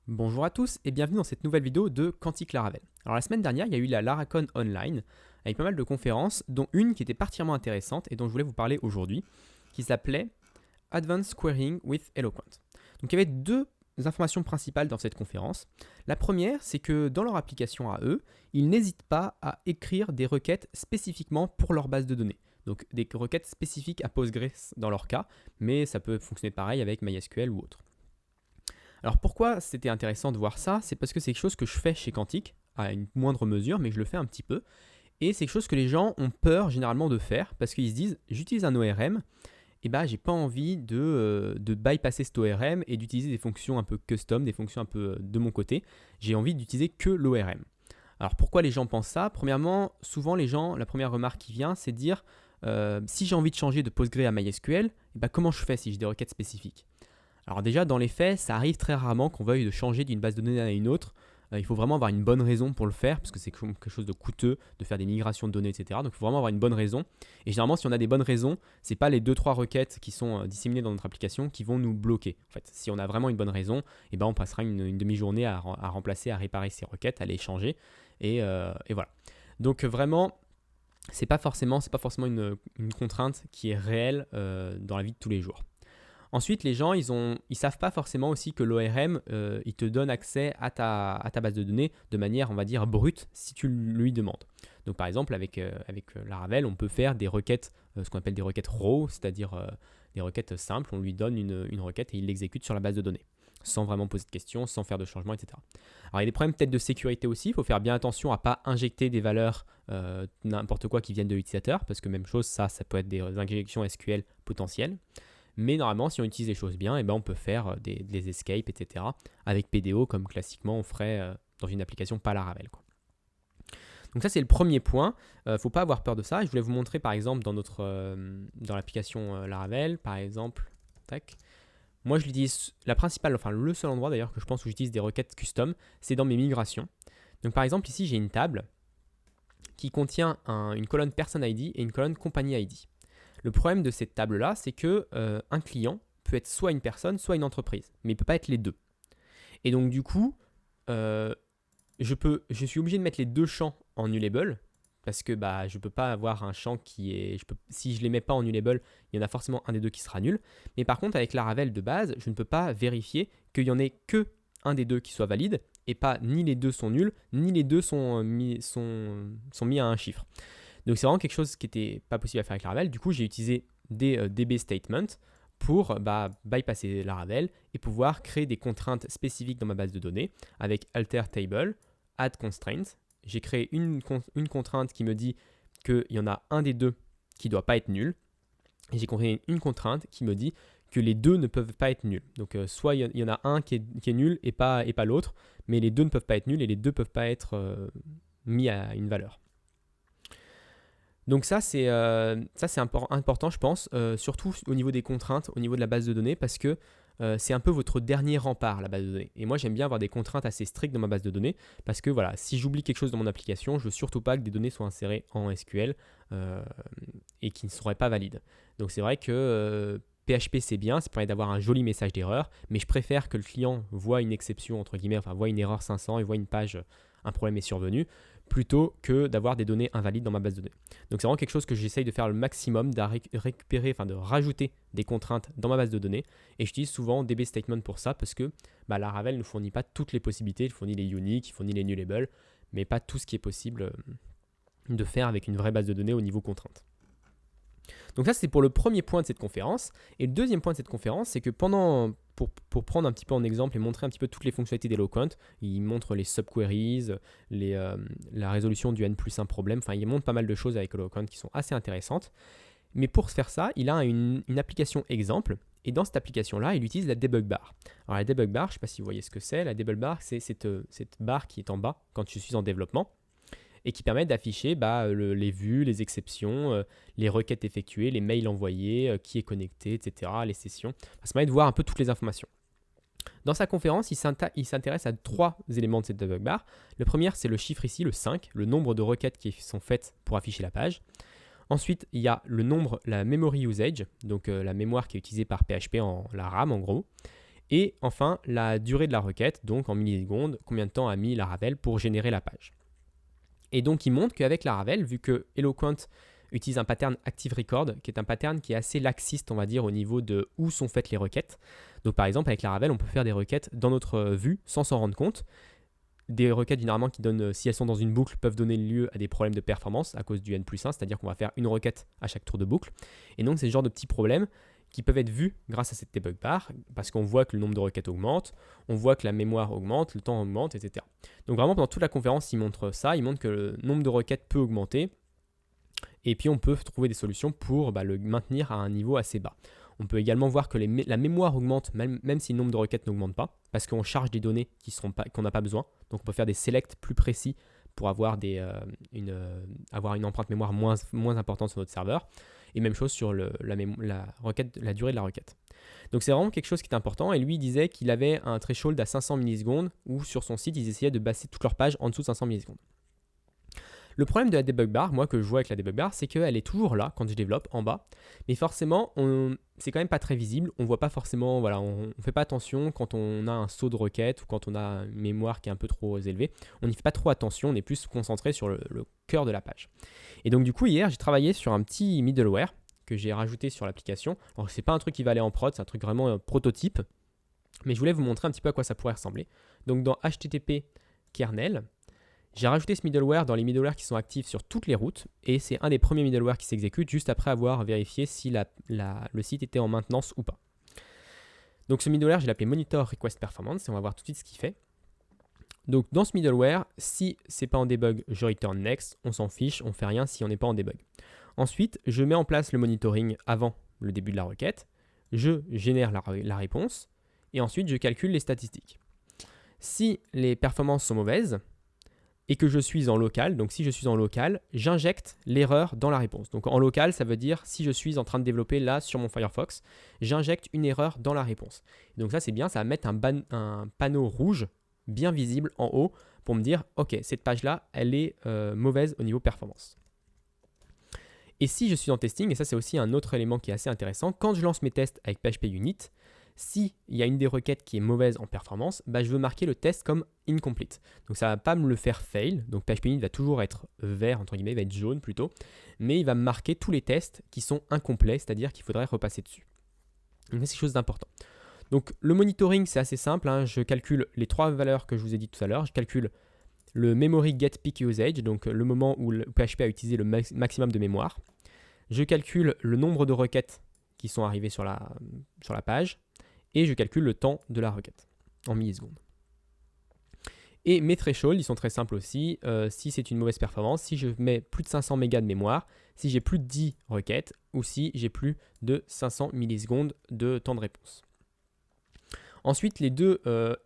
Bonjour à tous et bienvenue dans cette nouvelle vidéo de Quantique Laravel. Alors la semaine dernière, il y a eu la Laracon Online avec pas mal de conférences, dont une qui était particulièrement intéressante et dont je voulais vous parler aujourd'hui, qui s'appelait Advanced Querying with Eloquent. Donc il y avait deux informations principales dans cette conférence. La première, c'est que dans leur application à eux, ils n'hésitent pas à écrire des requêtes spécifiquement pour leur base de données. Donc des requêtes spécifiques à Postgres dans leur cas, mais ça peut fonctionner pareil avec MySQL ou autre. Alors pourquoi c'était intéressant de voir ça? C'est parce que c'est quelque chose que je fais chez Quantique, à une moindre mesure, mais je le fais un petit peu. Et c'est quelque chose que les gens ont peur généralement de faire, parce qu'ils se disent, j'utilise un ORM, et bah j'ai pas envie de bypasser cet ORM et d'utiliser des fonctions un peu custom, des fonctions un peu de mon côté. J'ai envie d'utiliser que l'ORM. Alors pourquoi les gens pensent ça? Premièrement, souvent les gens, la première remarque qui vient, c'est de dire, si j'ai envie de changer de Postgre à MySQL, et bah comment je fais si j'ai des requêtes spécifiques? Alors déjà, dans les faits, ça arrive très rarement qu'on veuille de changer d'une base de données à une autre. Il faut vraiment avoir une bonne raison pour le faire, parce que c'est quelque chose de coûteux de faire des migrations de données, etc. Donc il faut vraiment avoir une bonne raison. Et généralement, si on a des bonnes raisons, ce n'est pas les 2-3 requêtes qui sont disséminées dans notre application qui vont nous bloquer. En fait, si on a vraiment une bonne raison, eh ben, on passera une demi-journée à remplacer, à réparer ces requêtes, à les changer. Et voilà. Donc vraiment, c'est pas forcément une contrainte qui est réelle dans la vie de tous les jours. Ensuite, les gens, ils savent pas forcément aussi que l'ORM, il te donne accès à ta base de données de manière, on va dire, brute si tu lui demandes. Donc, par exemple, avec Laravel, on peut faire des requêtes, ce qu'on appelle des requêtes raw, c'est-à-dire des requêtes simples. On lui donne une requête et il l'exécute sur la base de données, sans vraiment poser de questions, sans faire de changements, etc. Alors, il y a des problèmes peut-être de sécurité aussi. Il faut faire bien attention à ne pas injecter des valeurs n'importe quoi qui viennent de l'utilisateur, parce que même chose, ça peut être des injections SQL potentielles. Mais normalement, si on utilise les choses bien, eh ben on peut faire des escapes, etc. avec PDO, comme classiquement on ferait dans une application pas Laravel, quoi. Donc ça, c'est le premier point. Il ne faut pas avoir peur de ça. Et je voulais vous montrer, par exemple, dans l'application Laravel, par exemple, tac. Moi, je l'utilise, la principale, enfin le seul endroit d'ailleurs que je pense où j'utilise des requêtes custom, c'est dans mes migrations. Donc par exemple, ici, j'ai une table qui contient une colonne Person ID et une colonne Company ID. Le problème de cette table-là, c'est que un client peut être soit une personne, soit une entreprise, mais il ne peut pas être les deux. Et donc du coup, je suis obligé de mettre les deux champs en nullable, parce que je ne peux pas avoir un champ qui est... si je ne les mets pas en nullable, il y en a forcément un des deux qui sera nul. Mais par contre, avec Laravel de base, je ne peux pas vérifier qu'il n'y en ait que un des deux qui soit valide, et pas ni les deux sont nuls, ni les deux sont mis à un chiffre. Donc c'est vraiment quelque chose qui n'était pas possible à faire avec Laravel. Du coup, j'ai utilisé des DB statements pour bypasser Laravel et pouvoir créer des contraintes spécifiques dans ma base de données avec alter table, add constraints. J'ai créé une contrainte qui me dit qu'il y en a un des deux qui ne doit pas être nul. Et j'ai créé une contrainte qui me dit que les deux ne peuvent pas être nuls. Donc soit il y en a un qui est nul et pas l'autre, mais les deux ne peuvent pas être nuls et les deux ne peuvent pas être mis à une valeur. Donc ça c'est important, je pense, surtout au niveau des contraintes, au niveau de la base de données, parce que c'est un peu votre dernier rempart, la base de données. Et moi, j'aime bien avoir des contraintes assez strictes dans ma base de données, parce que voilà, si j'oublie quelque chose dans mon application, je veux surtout pas que des données soient insérées en SQL et qui ne seraient pas valides. Donc c'est vrai que PHP c'est bien, ça permet d'avoir un joli message d'erreur, mais je préfère que le client voit une exception, entre guillemets, enfin voit une erreur 500 et voit une page, un problème est survenu, plutôt que d'avoir des données invalides dans ma base de données. Donc c'est vraiment quelque chose que j'essaye de faire le maximum, de récupérer, enfin de rajouter des contraintes dans ma base de données. Et j'utilise souvent DB Statement pour ça, parce que Laravel ne fournit pas toutes les possibilités, il fournit les uniques, il fournit les nullables, mais pas tout ce qui est possible de faire avec une vraie base de données au niveau contrainte. Donc ça, c'est pour le premier point de cette conférence. Et le deuxième point de cette conférence, c'est que pour prendre un petit peu en exemple et montrer un petit peu toutes les fonctionnalités d'Eloquent, il montre les subqueries, la résolution du n+1 problème, enfin il montre pas mal de choses avec Eloquent qui sont assez intéressantes. Mais pour faire ça, il a une application exemple, et dans cette application-là, il utilise la debug bar. Alors la debug bar, je ne sais pas si vous voyez ce que c'est, la debug bar, c'est cette barre qui est en bas quand je suis en développement, et qui permet d'afficher les vues, les exceptions, les requêtes effectuées, les mails envoyés, qui est connecté, etc., les sessions. Ça permet de voir un peu toutes les informations. Dans sa conférence, il s'intéresse à 3 éléments de cette debug bar. Le premier, c'est le chiffre ici, le 5, le nombre de requêtes qui sont faites pour afficher la page. Ensuite, il y a le nombre, la memory usage, donc la mémoire qui est utilisée par PHP, la RAM en gros. Et enfin, la durée de la requête, donc en millisecondes, combien de temps a mis Laravel pour générer la page. Et donc, il montre qu'avec Laravel, vu que Eloquent utilise un pattern Active Record, qui est un pattern qui est assez laxiste, on va dire, au niveau de où sont faites les requêtes. Donc, par exemple, avec Laravel, on peut faire des requêtes dans notre vue sans s'en rendre compte. Des requêtes, généralement, qui donnent, si elles sont dans une boucle, peuvent donner lieu à des problèmes de performance à cause du N+1, c'est-à-dire qu'on va faire une requête à chaque tour de boucle. Et donc, c'est ce genre de petits problèmes qui peuvent être vus grâce à cette debug bar, parce qu'on voit que le nombre de requêtes augmente, on voit que la mémoire augmente, le temps augmente, etc. Donc vraiment, pendant toute la conférence, il montre ça, il montre que le nombre de requêtes peut augmenter, et puis on peut trouver des solutions pour le maintenir à un niveau assez bas. On peut également voir que la mémoire augmente, même si le nombre de requêtes n'augmente pas, parce qu'on charge des données qu'on n'a pas besoin, donc on peut faire des selects plus précis pour avoir, avoir une empreinte mémoire moins importante sur notre serveur. Et même chose sur la durée de la requête. Donc c'est vraiment quelque chose qui est important. Et lui, il disait qu'il avait un threshold à 500 millisecondes, où sur son site, ils essayaient de baisser toute leur page en dessous de 500 millisecondes. Le problème de la debug bar, moi que je vois avec la debug bar, c'est qu'elle est toujours là quand je développe en bas. Mais forcément, c'est quand même pas très visible. On voit pas forcément, on fait pas attention quand on a un saut de requête ou quand on a une mémoire qui est un peu trop élevée. On n'y fait pas trop attention, on est plus concentré sur le cœur de la page. Et donc du coup, hier, j'ai travaillé sur un petit middleware que j'ai rajouté sur l'application. Alors c'est pas un truc qui va aller en prod, c'est un truc vraiment prototype. Mais je voulais vous montrer un petit peu à quoi ça pourrait ressembler. Donc dans HTTP kernel, j'ai rajouté ce middleware dans les middlewares qui sont actifs sur toutes les routes, et c'est un des premiers middlewares qui s'exécute juste après avoir vérifié si le site était en maintenance ou pas. Donc ce middleware, je l'ai appelé Monitor Request Performance, et on va voir tout de suite ce qu'il fait. Donc dans ce middleware, si c'est pas en debug, je return next, on s'en fiche, on fait rien si on n'est pas en debug. Ensuite, je mets en place le monitoring avant le début de la requête, je génère la réponse, et ensuite je calcule les statistiques. Si les performances sont mauvaises, et que je suis en local, donc si je suis en local, j'injecte l'erreur dans la réponse. Donc en local, ça veut dire si je suis en train de développer là sur mon Firefox, j'injecte une erreur dans la réponse. Et donc ça c'est bien, ça va mettre un panneau rouge bien visible en haut pour me dire ok, cette page-là, elle est mauvaise au niveau performance. Et si je suis en testing, et ça c'est aussi un autre élément qui est assez intéressant, quand je lance mes tests avec PHP Unit, s'il y a une des requêtes qui est mauvaise en performance, je veux marquer le test comme incomplete. Donc ça ne va pas me le faire fail, donc PHP Unit va toujours être vert, entre guillemets, il va être jaune plutôt, mais il va me marquer tous les tests qui sont incomplets, c'est-à-dire qu'il faudrait repasser dessus. Donc c'est quelque chose d'important. Donc le monitoring c'est assez simple, je calcule les trois valeurs que je vous ai dit tout à l'heure, je calcule le memory get peak usage, donc le moment où le PHP a utilisé le maximum de mémoire. Je calcule le nombre de requêtes qui sont arrivées sur la page, et je calcule le temps de la requête en millisecondes. Et mes thresholds, ils sont très simples aussi. Si c'est une mauvaise performance, si je mets plus de 500 mégas de mémoire, si j'ai plus de 10 requêtes, ou si j'ai plus de 500 millisecondes de temps de réponse. Ensuite, les deux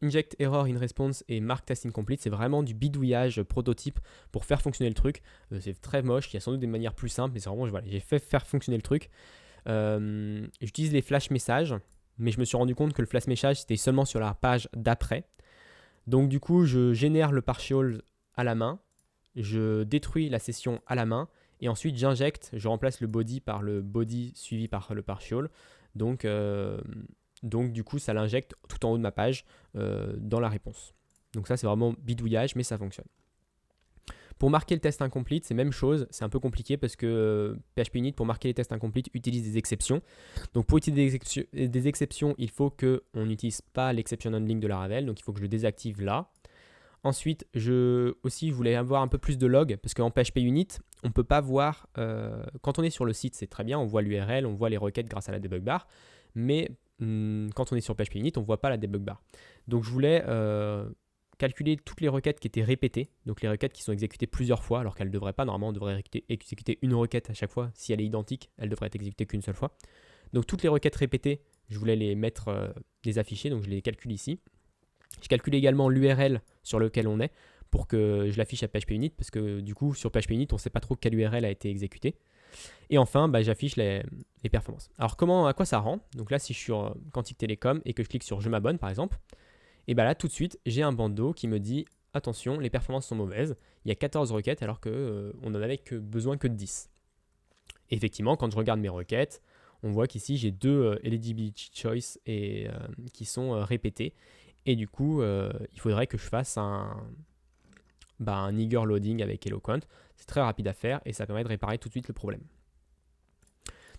inject error in response et mark test incomplete, c'est vraiment du bidouillage prototype pour faire fonctionner le truc. C'est très moche, il y a sans doute des manières plus simples, mais c'est vraiment, j'ai fait faire fonctionner le truc. J'utilise les flash messages, mais je me suis rendu compte que le flash message c'était seulement sur la page d'après. Donc du coup, je génère le partial à la main, je détruis la session à la main, et ensuite j'injecte, je remplace le body par le body suivi par le partial. Donc du coup, ça l'injecte tout en haut de ma page dans la réponse. Donc ça, c'est vraiment bidouillage, mais ça fonctionne. Pour marquer le test incomplete, c'est la même chose. C'est un peu compliqué parce que PHP Unit, pour marquer les tests incomplete, utilise des exceptions. Donc pour utiliser des exceptions, il faut qu'on n'utilise pas l'exception handling de Laravel. Donc il faut que je le désactive là. Ensuite, je voulais avoir un peu plus de log parce qu'en PHP Unit, on ne peut pas voir, quand on est sur le site, c'est très bien, on voit l'URL, on voit les requêtes grâce à la debug bar, mais quand on est sur PHP Unit, on ne voit pas la debug bar. Donc je voulais calculer toutes les requêtes qui étaient répétées, donc les requêtes qui sont exécutées plusieurs fois, alors qu'elles ne devraient pas, normalement on devrait exécuter une requête à chaque fois, si elle est identique, elle devrait être exécutée qu'une seule fois. Donc toutes les requêtes répétées, je voulais les mettre, les afficher, donc je les calcule ici. Je calcule également l'URL sur lequel on est pour que je l'affiche à PHP Unit, parce que du coup sur PHP Unit on ne sait pas trop quelle URL a été exécutée. Et enfin j'affiche les performances. Alors à quoi ça rend? Donc là si je suis sur Quantique Télécom et que je clique sur je m'abonne par exemple, et là tout de suite j'ai un bandeau qui me dit attention, les performances sont mauvaises, il y a 14 requêtes alors qu'on n'en avait besoin que de 10. Et effectivement quand je regarde mes requêtes, on voit qu'ici j'ai deux eligibility choice qui sont répétés. Et du coup, il faudrait que je fasse un eager loading avec Eloquent. C'est très rapide à faire et ça permet de réparer tout de suite le problème.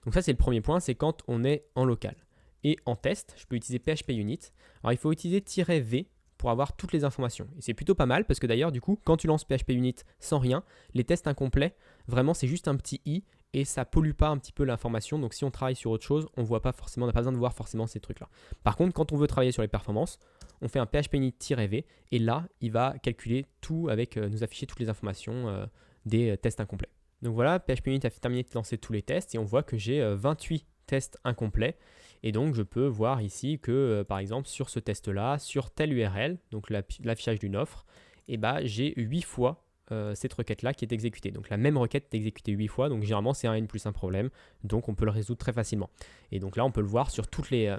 Donc ça, c'est le premier point, c'est quand on est en local. Et en test, je peux utiliser PHPUnit. Alors il faut utiliser -v pour avoir toutes les informations. Et c'est plutôt pas mal parce que d'ailleurs, du coup, quand tu lances PHPUnit sans rien, les tests incomplets, vraiment c'est juste un petit i et ça pollue pas un petit peu l'information. Donc si on travaille sur autre chose, on voit pas forcément, on n'a pas besoin de voir forcément ces trucs-là. Par contre, quand on veut travailler sur les performances, on fait un PHPUnit-v et là, il va calculer tout avec, nous afficher toutes les informations des tests incomplets. Donc voilà, PHPUnit a terminé de lancer tous les tests et on voit que j'ai 28 tests incomplets. Et donc je peux voir ici que par exemple sur ce test-là, sur telle URL, donc l'affichage d'une offre, et j'ai 8 fois cette requête-là qui est exécutée. Donc la même requête est exécutée 8 fois, donc généralement c'est un n plus un problème, donc on peut le résoudre très facilement. Et donc là on peut le voir sur tous les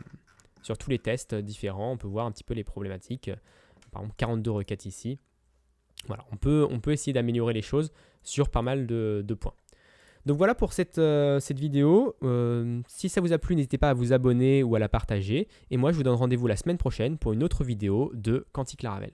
tests différents, on peut voir un petit peu les problématiques. Par exemple 42 requêtes ici. Voilà, on peut essayer d'améliorer les choses sur pas mal de points. Donc voilà pour cette vidéo. Si ça vous a plu, n'hésitez pas à vous abonner ou à la partager. Et moi, je vous donne rendez-vous la semaine prochaine pour une autre vidéo de Quantique Laravel.